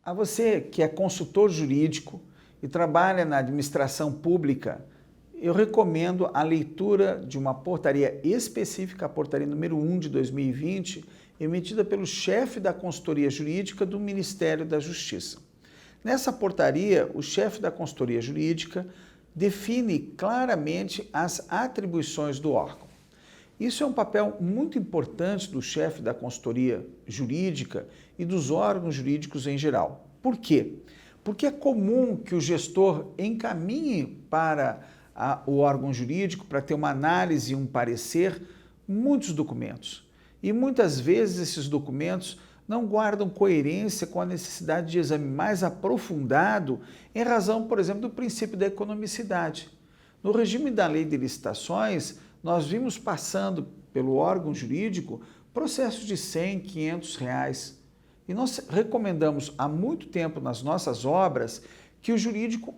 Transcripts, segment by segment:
A você que é consultor jurídico e trabalha na administração pública, eu recomendo a leitura de uma portaria específica, a portaria número 1 de 2020, emitida pelo chefe da consultoria jurídica do Ministério da Justiça. Nessa portaria, o chefe da consultoria jurídica define claramente as atribuições do órgão. Isso é um papel muito importante do chefe da consultoria jurídica e dos órgãos jurídicos em geral. Por quê? Porque é comum que o gestor encaminhe para o órgão jurídico para ter uma análise e um parecer muitos documentos. E muitas vezes esses documentos não guardam coerência com a necessidade de exame mais aprofundado em razão, por exemplo, do princípio da economicidade. No regime da lei de licitações, nós vimos passando pelo órgão jurídico processos de R$100, R$500. E nós recomendamos há muito tempo nas nossas obras que o jurídico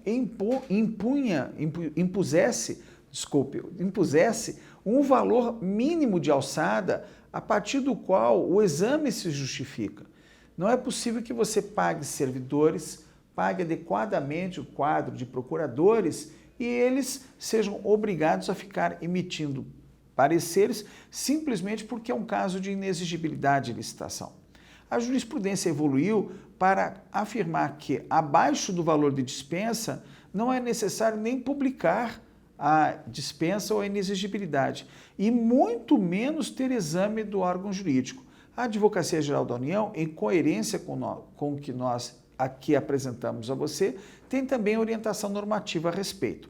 impusesse um valor mínimo de alçada a partir do qual o exame se justifica. Não é possível que você pague servidores, pague adequadamente o quadro de procuradores e eles sejam obrigados a ficar emitindo pareceres simplesmente porque é um caso de inexigibilidade de licitação. A jurisprudência evoluiu para afirmar que, abaixo do valor de dispensa, não é necessário nem publicar a dispensa ou a inexigibilidade, e muito menos ter exame do órgão jurídico. A Advocacia Geral da União, em coerência com o que nós aqui apresentamos a você, tem também orientação normativa a respeito.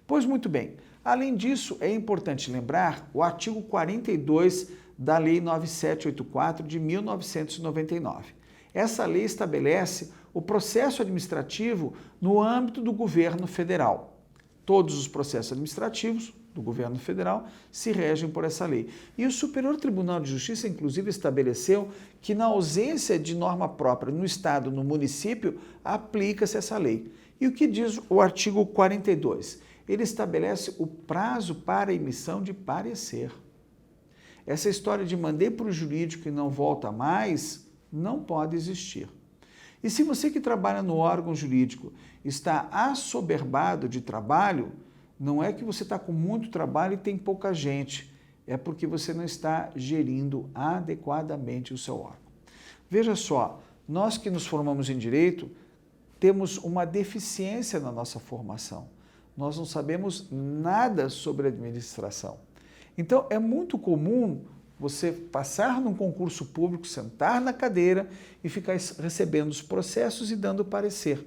Pois muito bem, além disso, é importante lembrar o artigo 42 da Lei 9784 de 1999. Essa lei estabelece o processo administrativo no âmbito do governo federal. Todos os processos administrativos do governo federal se regem por essa lei. E o Superior Tribunal de Justiça, inclusive, estabeleceu que, na ausência de norma própria no Estado, no município, aplica-se essa lei. E o que diz o artigo 42? Ele estabelece o prazo para emissão de parecer. Essa história de mandei para o jurídico e não volta mais, não pode existir. E se você que trabalha no órgão jurídico está assoberbado de trabalho, não é que você está com muito trabalho e tem pouca gente, é porque você não está gerindo adequadamente o seu órgão. Veja só, nós que nos formamos em Direito, temos uma deficiência na nossa formação. Nós não sabemos nada sobre administração. Então, é muito comum você passar num concurso público, sentar na cadeira e ficar recebendo os processos e dando parecer.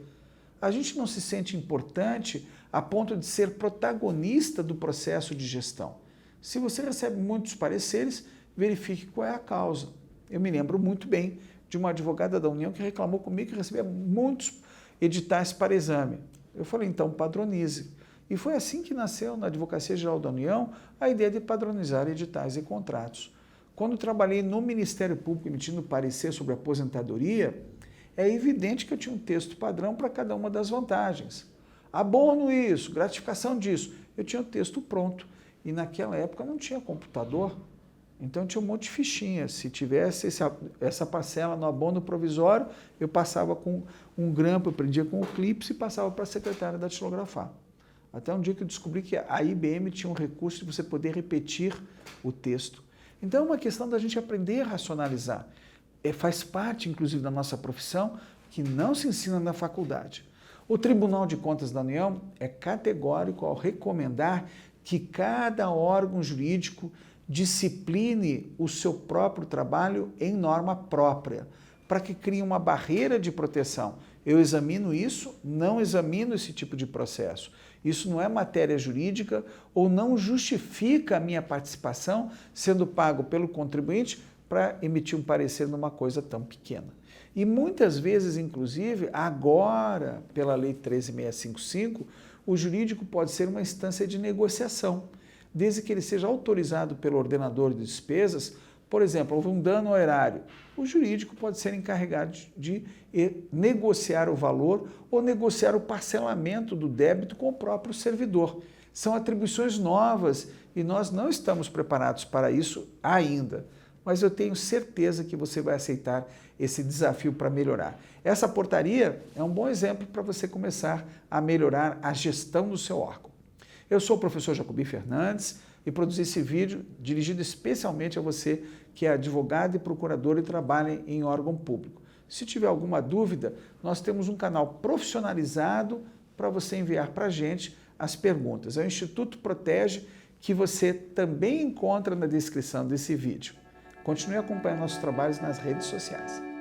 A gente não se sente importante a ponto de ser protagonista do processo de gestão. Se você recebe muitos pareceres, verifique qual é a causa. Eu me lembro muito bem de uma advogada da União que reclamou comigo que recebia muitos editais para exame. Eu falei, então padronize. E foi assim que nasceu na Advocacia Geral da União a ideia de padronizar editais e contratos. Quando trabalhei no Ministério Público emitindo parecer sobre aposentadoria, é evidente que eu tinha um texto padrão para cada uma das vantagens. Abono isso, gratificação disso. Eu tinha o texto pronto. E naquela época não tinha computador, então tinha um monte de fichinha. Se tivesse essa parcela no abono provisório, eu passava com um grampo, eu prendia com o clipe e passava para a secretária datilografar. Até um dia que eu descobri que a IBM tinha um recurso de você poder repetir o texto. Então é uma questão da gente aprender a racionalizar. Faz parte, inclusive, da nossa profissão, que não se ensina na faculdade. O Tribunal de Contas da União é categórico ao recomendar que cada órgão jurídico discipline o seu próprio trabalho em norma própria, para que crie uma barreira de proteção. Eu examino isso, não examino esse tipo de processo. Isso não é matéria jurídica ou não justifica a minha participação sendo pago pelo contribuinte para emitir um parecer numa coisa tão pequena. E muitas vezes, inclusive, agora, pela Lei 13.655, o jurídico pode ser uma instância de negociação, desde que ele seja autorizado pelo ordenador de despesas. Por exemplo, houve um dano ao erário. O jurídico pode ser encarregado de negociar o valor ou negociar o parcelamento do débito com o próprio servidor. São atribuições novas e nós não estamos preparados para isso ainda. mas eu tenho certeza que você vai aceitar esse desafio para melhorar. Essa portaria é um bom exemplo para você começar a melhorar a gestão do seu órgão. Eu sou o professor Jacobi Fernandes e produzi esse vídeo dirigido especialmente a você que é advogado e procurador e trabalha em órgão público. Se tiver alguma dúvida, nós temos um canal profissionalizado para você enviar para a gente as perguntas. É o Instituto Protege, que você também encontra na descrição desse vídeo. Continue acompanhando nossos trabalhos nas redes sociais.